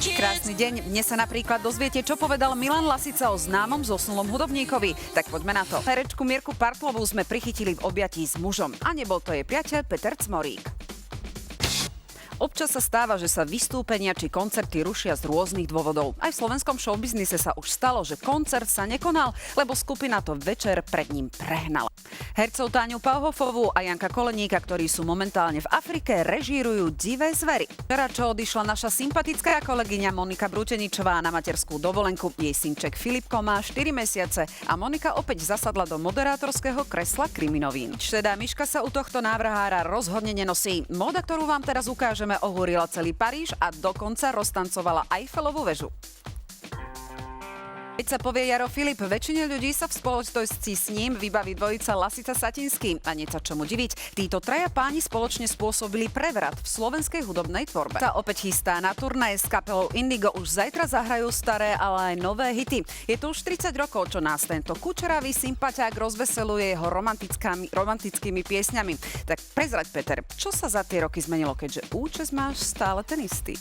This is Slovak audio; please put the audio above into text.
Krásny deň. Dnes sa napríklad dozviete, čo povedal Milan Lasica o známom zosnulom hudobníkovi. Tak poďme na to. Herečku Mirku Partlovú sme prichytili v objatí s mužom. A nebol to jej priateľ Peter Cmorík. Občas sa stáva, že sa vystúpenia či koncerty rušia z rôznych dôvodov. Aj v slovenskom showbiznise sa už stalo, že koncert sa nekonal, lebo skupina to večer pred ním prehnala. Hercov Táňu Pauhofovú a Janka Koleníka, ktorí sú momentálne v Afrike, režírujú Divé zvery. Včera, čo odišla naša sympatická kolegyňa Monika Brúteničová na materskú dovolenku, jej synček Filipko má 4 mesiace a Monika opäť zasadla do moderátorského kresla Kriminovín. Šedá myška sa u tohto návrhára rozhodne nenosí. Móda, ktorú vám teraz ukážeme, ohúrila celý Paríž a dokonca roztancovala Eiffelovú väžu. Keď sa povie Jaro Filip, väčšine ľudí sa v spoločnosti s ním vybaví dvojica Lasica Satinský. A nie sa čomu diviť, títo traja páni spoločne spôsobili prevrat v slovenskej hudobnej tvorbe. Sa opäť chystá na turné s kapelou Indigo, už zajtra zahrajú staré, ale aj nové hity. Je to už 30 rokov, čo nás tento kučeravý sympaťák rozveseluje jeho romantickými piesňami. Tak prezrať, Peter, čo sa za tie roky zmenilo, keďže účes máš stále ten istý?